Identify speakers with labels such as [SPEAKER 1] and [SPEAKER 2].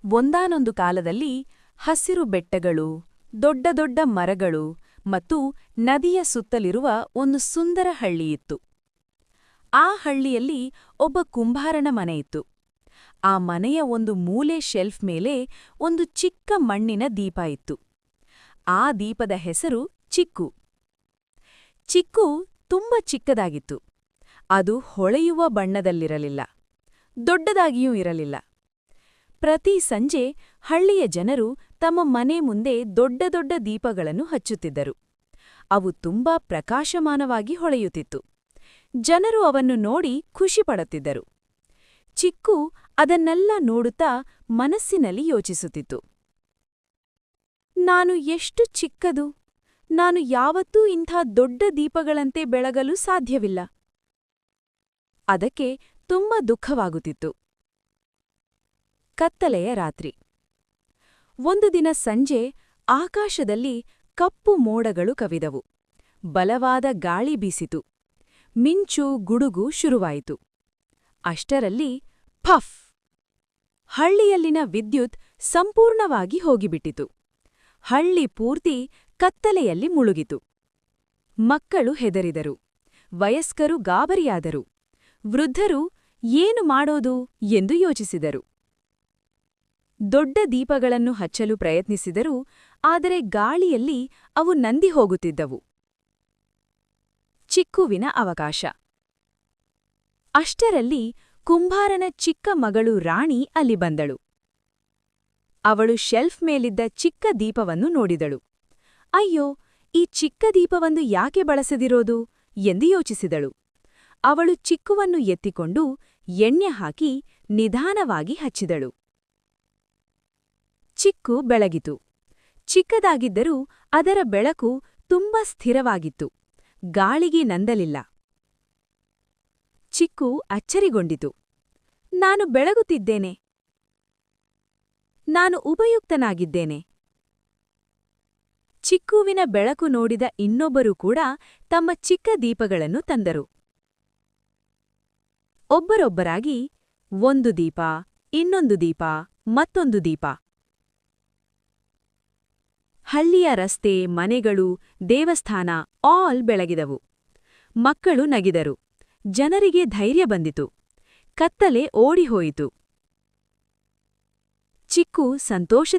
[SPEAKER 1] ಒಂದಾನೊಂದು ಕಾಲದಲ್ಲಿ ಹಸಿರು ಬೆಟ್ಟಗಳು, ದೊಡ್ಡ ದೊಡ್ಡ ಮರಗಳು ಮತ್ತು ನದಿಯ ಸುತ್ತಲಿರುವ ಒಂದು ಸುಂದರ ಹಳ್ಳಿಯಿತ್ತು. ಆ ಹಳ್ಳಿಯಲ್ಲಿ ಒಬ್ಬ ಕುಂಬಾರನ ಮನೆಯಿತ್ತು. ಆ ಮನೆಯ ಒಂದು ಮೂಲೆ ಶೆಲ್ಫ್ ಮೇಲೆ ಒಂದು ಚಿಕ್ಕ ಮಣ್ಣಿನ ದೀಪ ಇತ್ತು. ಆ ದೀಪದ ಹೆಸರು ಚಿಕ್ಕು. ಚಿಕ್ಕು ತುಂಬ ಚಿಕ್ಕದಾಗಿತ್ತು. ಅದು ಹೊಳೆಯುವ ಬಣ್ಣದಲ್ಲಿರಲಿಲ್ಲ, ದೊಡ್ಡದಾಗಿಯೂ ಇರಲಿಲ್ಲ. ಪ್ರತಿ ಸಂಜೆ ಹಳ್ಳಿಯ ಜನರು ತಮ್ಮ ಮನೆ ಮುಂದೆ ದೊಡ್ಡ ದೊಡ್ಡ ದೀಪಗಳನ್ನು ಹಚ್ಚುತ್ತಿದ್ದರು. ಅವು ತುಂಬಾ ಪ್ರಕಾಶಮಾನವಾಗಿ ಹೊಳೆಯುತ್ತಿತ್ತು. ಜನರು ಅವನ್ನು ನೋಡಿ ಖುಷಿಪಡುತ್ತಿದ್ದರು. ಚಿಕ್ಕು ಅದನ್ನೆಲ್ಲ ನೋಡುತ್ತಾ ಮನಸ್ಸಿನಲ್ಲಿ ಯೋಚಿಸುತ್ತಿತ್ತು. ನಾನು ಎಷ್ಟು ಚಿಕ್ಕದು! ನಾನು ಯಾವತ್ತೂ ಇಂಥ ದೊಡ್ಡ ದೀಪಗಳಂತೆ ಬೆಳಗಲು ಸಾಧ್ಯವಿಲ್ಲ. ಅದಕ್ಕೆ ತುಂಬ ದುಃಖವಾಗುತ್ತಿತ್ತು. ಕತ್ತಲೆಯ ರಾತ್ರಿ. ಒಂದು ದಿನ ಸಂಜೆ ಆಕಾಶದಲ್ಲಿ ಕಪ್ಪು ಮೋಡಗಳು ಕವಿದವು. ಬಲವಾದ ಗಾಳಿ ಬೀಸಿತು. ಮಿಂಚು ಗುಡುಗು ಶುರುವಾಯಿತು. ಅಷ್ಟರಲ್ಲಿ ಫಫ್! ಹಳ್ಳಿಯಲ್ಲಿನ ವಿದ್ಯುತ್ ಸಂಪೂರ್ಣವಾಗಿ ಹೋಗಿಬಿಟ್ಟಿತು. ಹಳ್ಳಿ ಪೂರ್ತಿ ಕತ್ತಲೆಯಲ್ಲಿ ಮುಳುಗಿತು. ಮಕ್ಕಳು ಹೆದರಿದರು. ವಯಸ್ಕರು ಗಾಬರಿಯಾದರು. ವೃದ್ಧರು ಏನು ಮಾಡೋದು ಎಂದು ಯೋಚಿಸಿದರು. ದೊಡ್ಡ ದೀಪಗಳನ್ನು ಹಚ್ಚಲು ಪ್ರಯತ್ನಿಸಿದರು, ಆದರೆ ಗಾಳಿಯಲ್ಲಿ ಅವು ನಂದಿ ಹೋಗುತ್ತಿದ್ದವು. ಚಿಕ್ಕುವಿನ ಅವಕಾಶ. ಅಷ್ಟರಲ್ಲಿ ಕುಂಬಾರನ ಚಿಕ್ಕ ಮಗಳು ರಾಣಿ ಅಲ್ಲಿ ಬಂದಳು. ಅವಳು ಶೆಲ್ಫ್ ಮೇಲಿದ್ದ ಚಿಕ್ಕ ದೀಪವನ್ನು ನೋಡಿದಳು. ಅಯ್ಯೋ, ಈ ಚಿಕ್ಕ ದೀಪವನ್ನು ಯಾಕೆ ಬಳಸದಿರೋದು ಎಂದು ಯೋಚಿಸಿದಳು. ಅವಳು ಚಿಕ್ಕುವನ್ನು ಎತ್ತಿಕೊಂಡು ಎಣ್ಣೆ ಹಾಕಿ ನಿಧಾನವಾಗಿ ಹಚ್ಚಿದಳು. ಚಿಕ್ಕು ಬೆಳಗಿತು. ಚಿಕ್ಕದಾಗಿದ್ದರೂ ಅದರ ಬೆಳಕು ತುಂಬಾ ಸ್ಥಿರವಾಗಿತ್ತು. ಗಾಳಿಗೆ ನಂದಲಿಲ್ಲ. ಚಿಕ್ಕು ಅಚ್ಚರಿಗೊಂಡಿತು. ನಾನು ಬೆಳಗುತ್ತಿದ್ದೇನೆ. ನಾನು ಉಪಯುಕ್ತನಾಗಿದ್ದೇನೆ. ಚಿಕ್ಕುವಿನ ಬೆಳಕು ನೋಡಿದ ಇನ್ನೊಬ್ಬರು ಕೂಡ ತಮ್ಮ ಚಿಕ್ಕ ದೀಪಗಳನ್ನು ತಂದರು. ಒಬ್ಬರೊಬ್ಬರಾಗಿ ಒಂದು ದೀಪ, ಇನ್ನೊಂದು ದೀಪ, ಮತ್ತೊಂದು ದೀಪ. ಹಳ್ಳಿಯ ರಸ್ತೆ, ಮನೆಗಳು, ದೇವಸ್ಥಾನ ಆಲ್ ಬೆಳಗಿದವು. ಮಕ್ಕಳು ನಗಿದರು. ಜನರಿಗೆ ಧೈರ್ಯ ಬಂದಿತು. ಕತ್ತಲೆ ಓಡಿಹೋಯಿತು. ಚಿಕ್ಕು ಸಂತೋಷ